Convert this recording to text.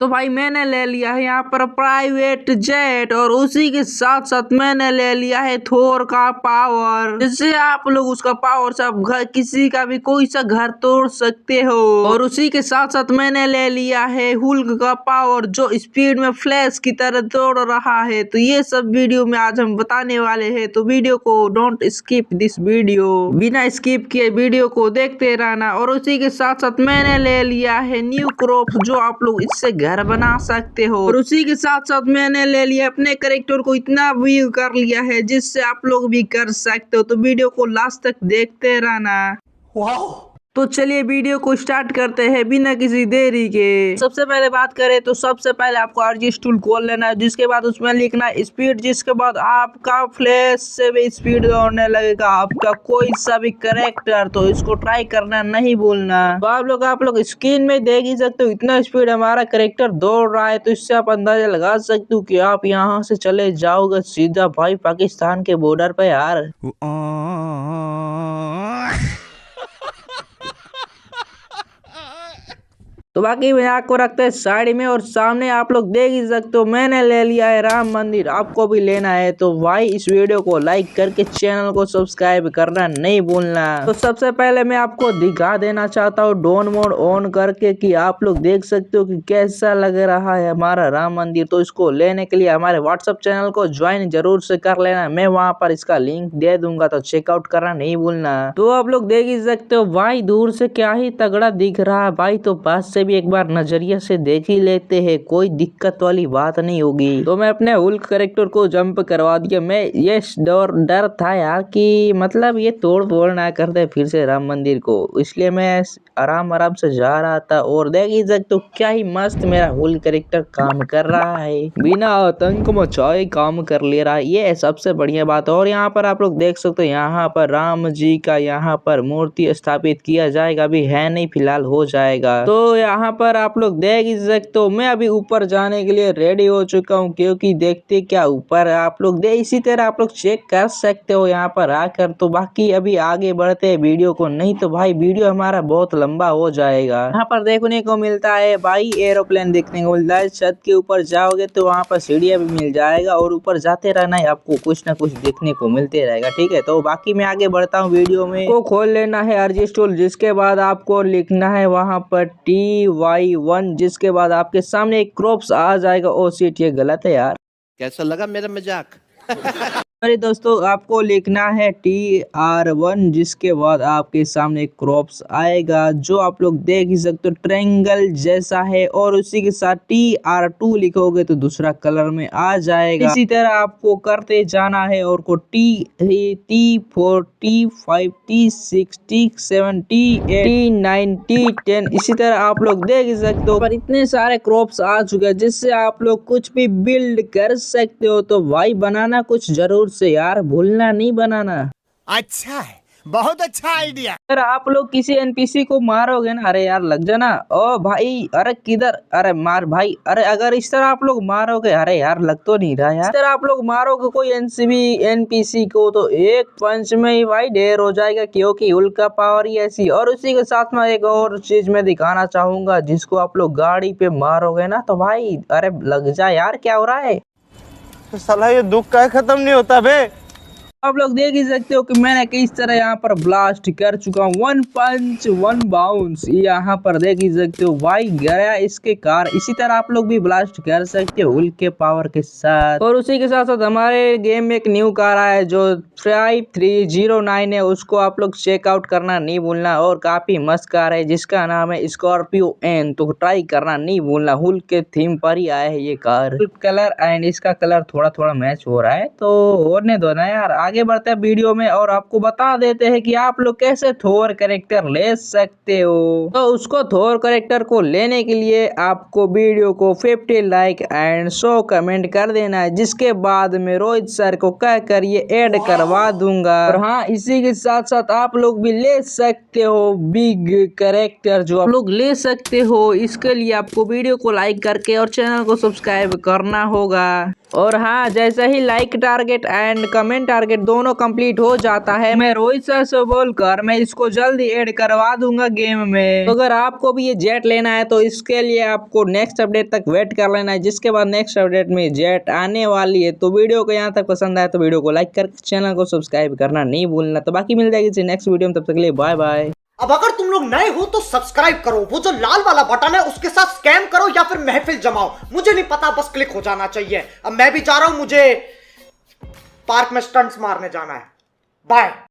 तो भाई मैंने ले लिया है यहाँ पर प्राइवेट जेट और उसी के साथ साथ मैंने ले लिया है थोर का पावर, जिससे आप लोग उसका पावर से आप घर किसी का भी कोई सा घर तोड़ सकते हो। और उसी के साथ साथ मैंने ले लिया है हुल्क का पावर जो स्पीड में फ्लैश की तरह दौड़ रहा है। तो ये सब वीडियो में आज हम बताने वाले हैं, तो वीडियो को डोंट स्किप दिस वीडियो, बिना स्किप किए वीडियो को देखते रहना। और उसी के साथ साथ मैंने ले लिया है न्यू क्रॉप जो आप लोग इससे घर बना सकते हो। और उसी के साथ साथ मैंने ले लिया अपने कैरेक्टर को इतना व्यू कर लिया है जिससे आप लोग भी कर सकते हो। तो वीडियो को लास्ट तक देखते रहना। तो चलिए वीडियो को स्टार्ट करते हैं बिना किसी देरी के। सबसे पहले बात करें तो सबसे पहले आपको आरजीएस टूल खोल लेना है, जिसके बाद उसमें लिखना है स्पीड, जिसके बाद आपका फ्लैश से भी स्पीड दौड़ने लगेगा आपका कोई सा भी कैरेक्टर। तो इसको ट्राई करना नहीं भूलना। तो आप लोग स्क्रीन में देख ही सकते हो इतना स्पीड हमारा कैरेक्टर दौड़ रहा है। तो इससे आप अंदाजा लगा सकते हो कि आप यहाँ से चले जाओगे सीधा भाई पाकिस्तान के बॉर्डर पे यार। तो बाकी मजाक को रखते हैं साइड में और सामने आप लोग देख ही सकते हो मैंने ले लिया है राम मंदिर। आपको भी लेना है तो भाई इस वीडियो को लाइक करके चैनल को सब्सक्राइब करना नहीं भूलना। तो सबसे पहले मैं आपको दिखा देना चाहता हूँ ड्रोन मोड ऑन करके कि आप लोग देख सकते हो कि कैसा लग रहा है हमारा राम मंदिर। तो इसको लेने के लिए हमारे व्हाट्सएप चैनल को ज्वाइन जरूर से कर लेना, मैं वहाँ पर इसका लिंक दे दूंगा, तो चेकआउट करना नहीं भूलना। तो आप लोग देख ही सकते हो भाई दूर से क्या ही तगड़ा दिख रहा है भाई। तो पास से भी एक बार नजरिया से देख ही लेते हैं, कोई दिक्कत वाली बात नहीं होगी। तो मैं अपने हुल्क कैरेक्टर को जंप करवा दिया। मैं ये डर था यार कि मतलब ये तोड़ ना कर दे फिर से राम मंदिर को, इसलिए मैं आराम से जा रहा था। और देख ही सकते हो क्या ही मस्त मेरा हुल्क कैरेक्टर काम कर रहा है, बिना आतंक मचाए काम कर ले रहा है, ये सबसे बढ़िया बात है। और यहाँ पर आप लोग देख सकते हो यहाँ पर राम जी का यहाँ पर मूर्ति स्थापित किया जाएगा, अभी है नहीं फिलहाल हो जाएगा। तो यहाँ पर आप लोग देख ही सकते हो मैं अभी ऊपर जाने के लिए रेडी हो चुका हूँ, क्योंकि देखते क्या ऊपर आप लोग इसी तरह आप लोग चेक कर सकते हो यहाँ पर आकर। तो बाकी अभी आगे बढ़ते हैं वीडियो को, नहीं तो भाई वीडियो हमारा बहुत लंबा हो जाएगा। यहाँ पर देखने को मिलता है भाई एरोप्लेन देखने को मिलता है, छत के ऊपर जाओगे तो वहाँ पर सीढ़ियाँ भी मिल जाएगा और ऊपर जाते रहना है, आपको कुछ ना कुछ देखने को मिलते रहेगा। ठीक है, तो बाकी मैं आगे बढ़ता हूँ वीडियो में। को खोल लेना है आरजीएस टूल, जिसके बाद आपको लिखना है वहाँ पर TY1, जिसके बाद आपके सामने एक क्रॉप्स आ जाएगा। ओ शिट, ये गलत है यार। कैसा लगा मेरा मजाक? अरे दोस्तों आपको लिखना है TR1, जिसके बाद आपके सामने क्रॉप्स आएगा जो आप लोग देख ही सकते हो ट्रायंगल जैसा है। और उसी के साथ TR2 लिखोगे तो दूसरा कलर में आ जाएगा। इसी तरह आपको करते जाना है और को T4 T5 T6 T7 T8 T9 T10 इसी तरह आप लोग देख ही सकते हो। पर इतने सारे क्रॉप्स आ चुके हैं जिससे आप लोग कुछ भी बिल्ड कर सकते हो। तो भाई बनाना कुछ जरूर से यार, भूलना नहीं बनाना। अच्छा है, बहुत अच्छा आइडिया। अगर आप लोग किसी एनपीसी को मारोगे ना, अरे यार लग जाना। ओ भाई अरे किधर, अरे मार भाई। अरे अगर इस तरह आप लोग मारोगे, अरे यार लग तो नहीं रहा यार, इस तरह आप लोग मारोगे कोई एनपीसी को तो एक पंच में ही भाई ढेर हो जाएगा, क्योंकि हुल्क का पावर ही ऐसी। और उसी के साथ में एक और चीज मैं दिखाना चाहूंगा, जिसको आप लोग गाड़ी पे मारोगे ना तो भाई अरे लग जाए यार, क्या हो रहा है तो साला ये दुख का खत्म नहीं होता बे। आप लोग देख ही सकते हो कि मैंने किस तरह यहाँ पर ब्लास्ट कर चुका हूँ, 1 पंच 1 बाउंस। यहाँ पर देख ही सकते हो भाई गया इसके कार। इसी तरह आप लोग भी ब्लास्ट कर सकते हो हुल्क के पावर के साथ। और उसी के साथ साथ हमारे गेम में एक न्यू कार आया है जो 5309 है, उसको आप लोग चेकआउट करना नहीं भूलना। और काफी मस्त कार है जिसका नाम है स्कॉर्पियो एन, तो ट्राई करना नहीं भूलना। हुल्क के थीम पर ही आया है ये कार, कलर एंड इसका कलर थोड़ा मैच हो रहा है, तो होने दो ना यार। आगे बढ़ते हैं वीडियो में और आपको बता देते हैं कि आप लोग कैसे थोर कैरेक्टर ले सकते हो। तो उसको थोर कैरेक्टर को लेने के लिए आपको वीडियो को 50 लाइक एंड 100 कमेंट कर देना है, जिसके बाद में रोहित सर को कह कर ये ऐड करवा दूंगा। और हाँ, इसी के साथ साथ आप लोग भी ले सकते हो बिग कैरेक्टर, जो आप लोग ले सकते हो। इसके लिए आपको वीडियो को लाइक करके और चैनल को सब्सक्राइब करना होगा। और हाँ, जैसे ही like target and comment target दोनों कंप्लीट हो जाता है, मैं रोहित सर से बोलकर मैं इसको जल्दी ऐड करवा दूंगा गेम में। तो अगर आपको भी ये जेट लेना है तो इसके लिए आपको नेक्स्ट अपडेट तक वेट कर लेना है, जिसके बाद नेक्स्ट अपडेट में जेट आने वाली है। तो वीडियो को यहाँ तक पसंद आया तो वीडियो को लाइक करके चैनल को सब्सक्राइब करना नहीं भूलना। तो बाकी मिल जाएगी नेक्स्ट वीडियो में, तब तक के लिए बाय बाय। अब अगर तुम लोग नए हो तो सब्सक्राइब करो, वो जो लाल वाला बटन है उसके साथ स्कैम करो या फिर महफिल जमाओ, मुझे नहीं पता, बस क्लिक हो जाना चाहिए। अब मैं भी जा रहा हूं, मुझे पार्क में स्टंट्स मारने जाना है। बाय।